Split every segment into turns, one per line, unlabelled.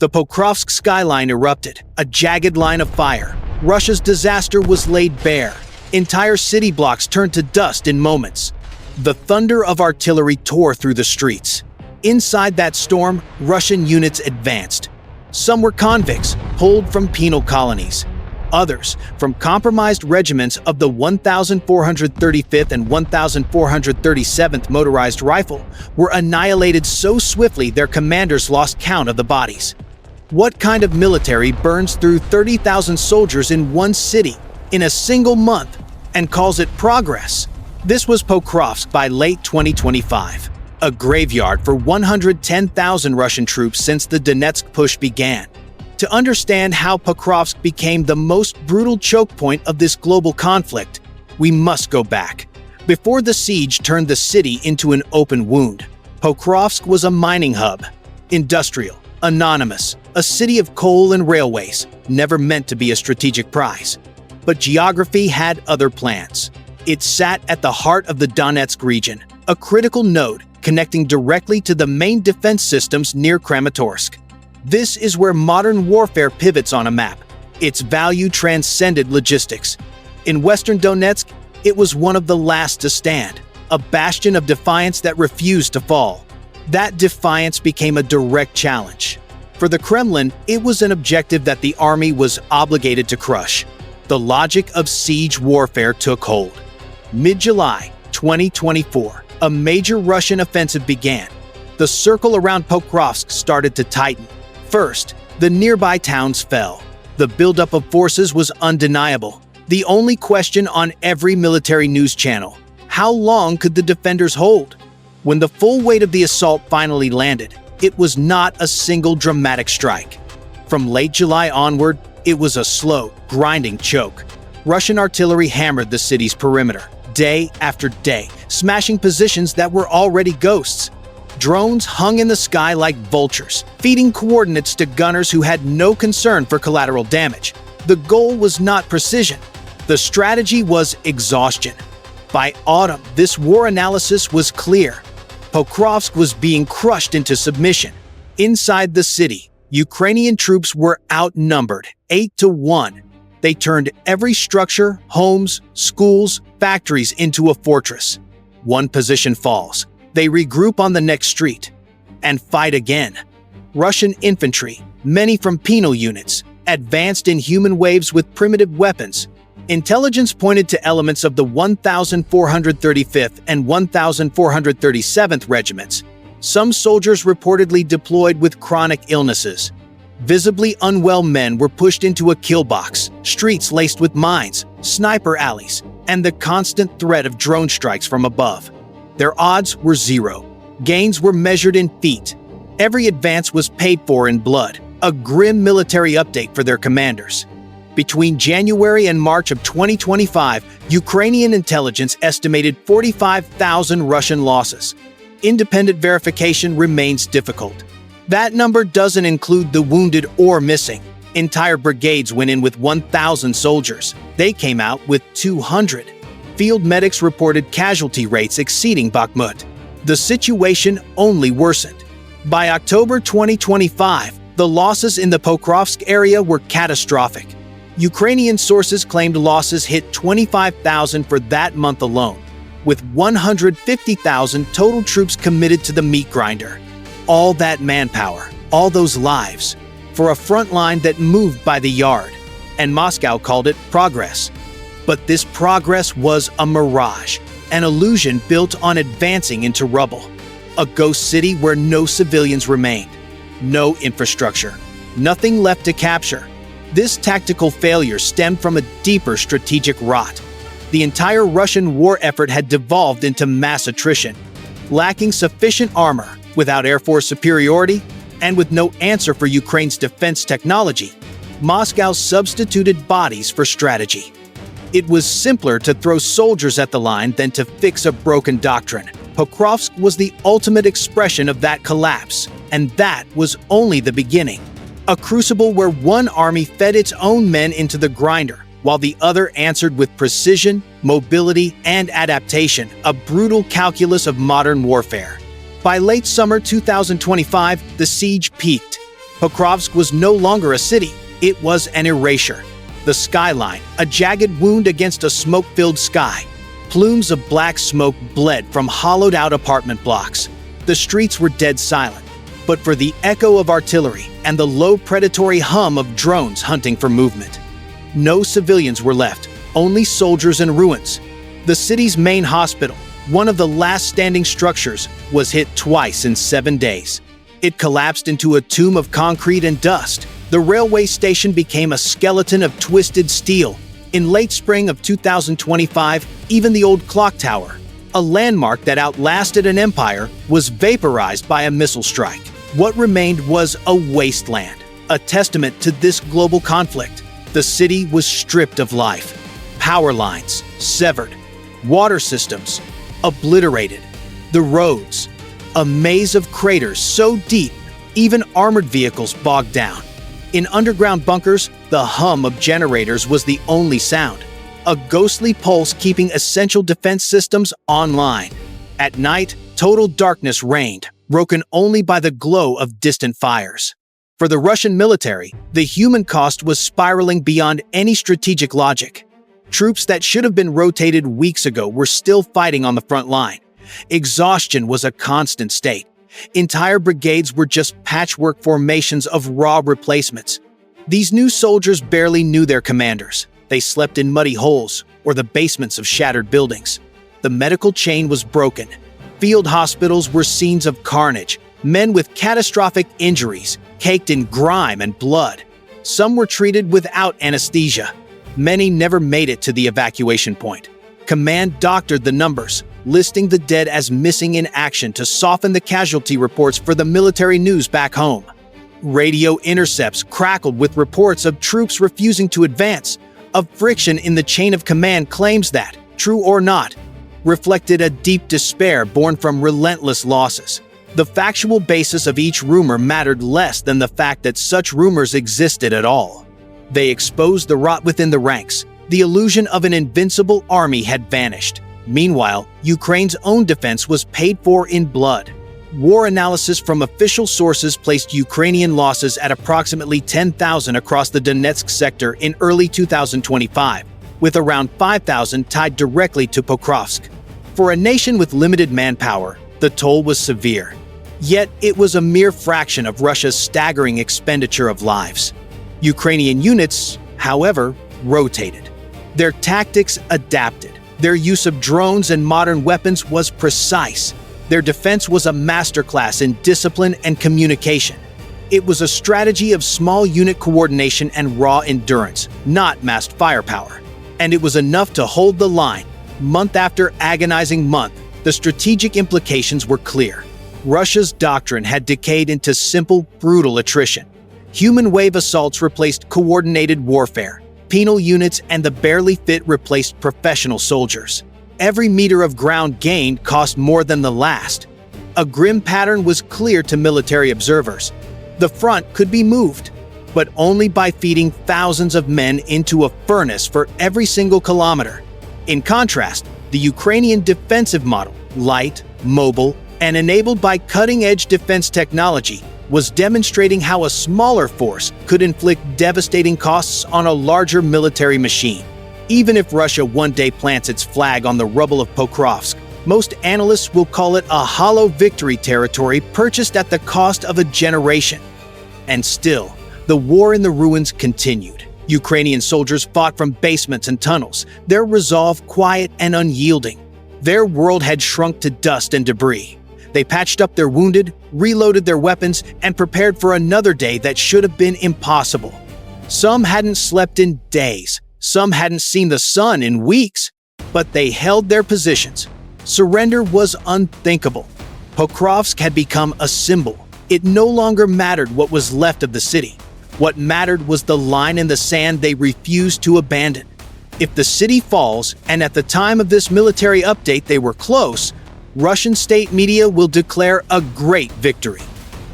The Pokrovsk skyline erupted, a jagged line of fire. Russia's disaster was laid bare. Entire city blocks turned to dust in moments. The thunder of artillery tore through the streets. Inside that storm, Russian units advanced. Some were convicts, pulled from penal colonies. Others, from compromised regiments of the 1,435th and 1,437th Motorized Rifle, were annihilated so swiftly their commanders lost count of the bodies. What kind of military burns through 30,000 soldiers in one city in a single month and calls it progress? This was Pokrovsk by late 2025, a graveyard for 110,000 Russian troops since the Donetsk push began. To understand how Pokrovsk became the most brutal choke point of this global conflict, we must go back. Before the siege turned the city into an open wound, Pokrovsk was a mining hub, industrial, anonymous, a city of coal and railways, never meant to be a strategic prize. But geography had other plans. It sat at the heart of the Donetsk region, a critical node connecting directly to the main defense systems near Kramatorsk. This is where modern warfare pivots on a map. Its value transcended logistics. In western Donetsk, it was one of the last to stand, a bastion of defiance that refused to fall. That defiance became a direct challenge. For the Kremlin, it was an objective that the army was obligated to crush. The logic of siege warfare took hold. Mid-July 2024, a major Russian offensive began. The circle around Pokrovsk started to tighten. First, the nearby towns fell. The buildup of forces was undeniable. The only question on every military news channel: how long could the defenders hold? When the full weight of the assault finally landed, it was not a single dramatic strike. From late July onward, it was a slow, grinding choke. Russian artillery hammered the city's perimeter, day after day, smashing positions that were already ghosts. Drones hung in the sky like vultures, feeding coordinates to gunners who had no concern for collateral damage. The goal was not precision. The strategy was exhaustion. By autumn, this war analysis was clear. Pokrovsk was being crushed into submission. Inside the city, Ukrainian troops were outnumbered, 8-1. They turned every structure, homes, schools, factories into a fortress. One position falls. They regroup on the next street and fight again. Russian infantry, many from penal units, advanced in human waves with primitive weapons. Intelligence pointed to elements of the 1,435th and 1,437th regiments. Some soldiers reportedly deployed with chronic illnesses. Visibly unwell men were pushed into a kill box, streets laced with mines, sniper alleys, and the constant threat of drone strikes from above. Their odds were zero. Gains were measured in feet. Every advance was paid for in blood, a grim military update for their commanders. Between January and March of 2025, Ukrainian intelligence estimated 45,000 Russian losses. Independent verification remains difficult. That number doesn't include the wounded or missing. Entire brigades went in with 1,000 soldiers. They came out with 200. Field medics reported casualty rates exceeding Bakhmut. The situation only worsened. By October 2025, the losses in the Pokrovsk area were catastrophic. Ukrainian sources claimed losses hit 25,000 for that month alone, with 150,000 total troops committed to the meat grinder. All that manpower, all those lives, for a front line that moved by the yard, and Moscow called it progress. But this progress was a mirage, an illusion built on advancing into rubble. A ghost city where no civilians remained, no infrastructure, nothing left to capture. This tactical failure stemmed from a deeper strategic rot. The entire Russian war effort had devolved into mass attrition. Lacking sufficient armor, without air force superiority, and with no answer for Ukraine's defense technology, Moscow substituted bodies for strategy. It was simpler to throw soldiers at the line than to fix a broken doctrine. Pokrovsk was the ultimate expression of that collapse, and that was only the beginning. A crucible where one army fed its own men into the grinder, while the other answered with precision, mobility, and adaptation, a brutal calculus of modern warfare. By late summer 2025, the siege peaked. Pokrovsk was no longer a city, it was an erasure. The skyline, a jagged wound against a smoke-filled sky. Plumes of black smoke bled from hollowed-out apartment blocks. The streets were dead silent, but for the echo of artillery and the low predatory hum of drones hunting for movement. No civilians were left, only soldiers and ruins. The city's main hospital, one of the last standing structures, was hit twice in 7 days. It collapsed into a tomb of concrete and dust. The railway station became a skeleton of twisted steel. In late spring of 2025, even the old clock tower, a landmark that outlasted an empire, was vaporized by a missile strike. What remained was a wasteland, a testament to this global conflict. The city was stripped of life. Power lines severed. Water systems obliterated. The roads, a maze of craters so deep, even armored vehicles bogged down. In underground bunkers, the hum of generators was the only sound, a ghostly pulse keeping essential defense systems online. At night, total darkness reigned, broken only by the glow of distant fires. For the Russian military, the human cost was spiraling beyond any strategic logic. Troops that should have been rotated weeks ago were still fighting on the front line. Exhaustion was a constant state. Entire brigades were just patchwork formations of raw replacements. These new soldiers barely knew their commanders. They slept in muddy holes or the basements of shattered buildings. The medical chain was broken. Field hospitals were scenes of carnage. Men with catastrophic injuries, caked in grime and blood. Some were treated without anesthesia. Many never made it to the evacuation point. Command doctored the numbers, listing the dead as missing in action to soften the casualty reports for the military news back home. Radio intercepts crackled with reports of troops refusing to advance, of friction in the chain of command claims that, true or not, reflected a deep despair born from relentless losses. The factual basis of each rumor mattered less than the fact that such rumors existed at all. They exposed the rot within the ranks. The illusion of an invincible army had vanished. Meanwhile, Ukraine's own defense was paid for in blood. War analysis from official sources placed Ukrainian losses at approximately 10,000 across the Donetsk sector in early 2025, with around 5,000 tied directly to Pokrovsk. For a nation with limited manpower, the toll was severe. Yet it was a mere fraction of Russia's staggering expenditure of lives. Ukrainian units, however, rotated. Their tactics adapted. Their use of drones and modern weapons was precise. Their defense was a masterclass in discipline and communication. It was a strategy of small unit coordination and raw endurance, not massed firepower. And it was enough to hold the line. Month after agonizing month, the strategic implications were clear. Russia's doctrine had decayed into simple, brutal attrition. Human wave assaults replaced coordinated warfare. Penal units and the barely fit replaced professional soldiers. Every meter of ground gained cost more than the last. A grim pattern was clear to military observers. The front could be moved, but only by feeding thousands of men into a furnace for every single kilometer. In contrast, the Ukrainian defensive model, light, mobile, and enabled by cutting-edge defense technology, was demonstrating how a smaller force could inflict devastating costs on a larger military machine. Even if Russia one day plants its flag on the rubble of Pokrovsk, most analysts will call it a hollow victory territory purchased at the cost of a generation. And still, the war in the ruins continued. Ukrainian soldiers fought from basements and tunnels, their resolve quiet and unyielding. Their world had shrunk to dust and debris. They patched up their wounded, reloaded their weapons, and prepared for another day that should have been impossible. Some hadn't slept in days. Some hadn't seen the sun in weeks. But they held their positions. Surrender was unthinkable. Pokrovsk had become a symbol. It no longer mattered what was left of the city. What mattered was the line in the sand they refused to abandon. If the city falls, and at the time of this military update they were close, Russian state media will declare a great victory.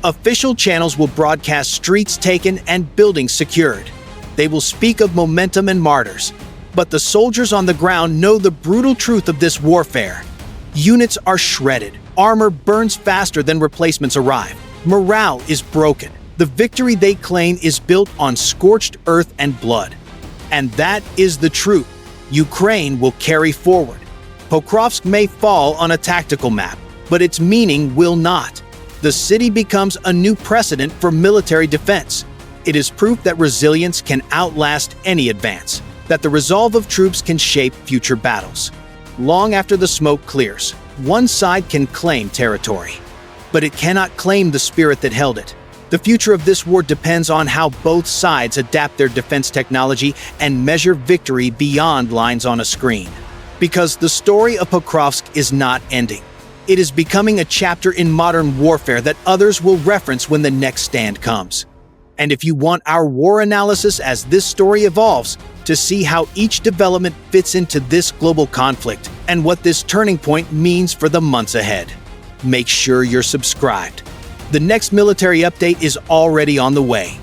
Official channels will broadcast streets taken and buildings secured. They will speak of momentum and martyrs. But the soldiers on the ground know the brutal truth of this warfare. Units are shredded. Armor burns faster than replacements arrive. Morale is broken. The victory they claim is built on scorched earth and blood. And that is the truth. Ukraine will carry forward. Pokrovsk may fall on a tactical map, but its meaning will not. The city becomes a new precedent for military defense. It is proof that resilience can outlast any advance, that the resolve of troops can shape future battles. Long after the smoke clears, one side can claim territory, but it cannot claim the spirit that held it. The future of this war depends on how both sides adapt their defense technology and measure victory beyond lines on a screen. Because the story of Pokrovsk is not ending. It is becoming a chapter in modern warfare that others will reference when the next stand comes. And if you want our war analysis as this story evolves, to see how each development fits into this global conflict and what this turning point means for the months ahead, make sure you're subscribed. The next military update is already on the way.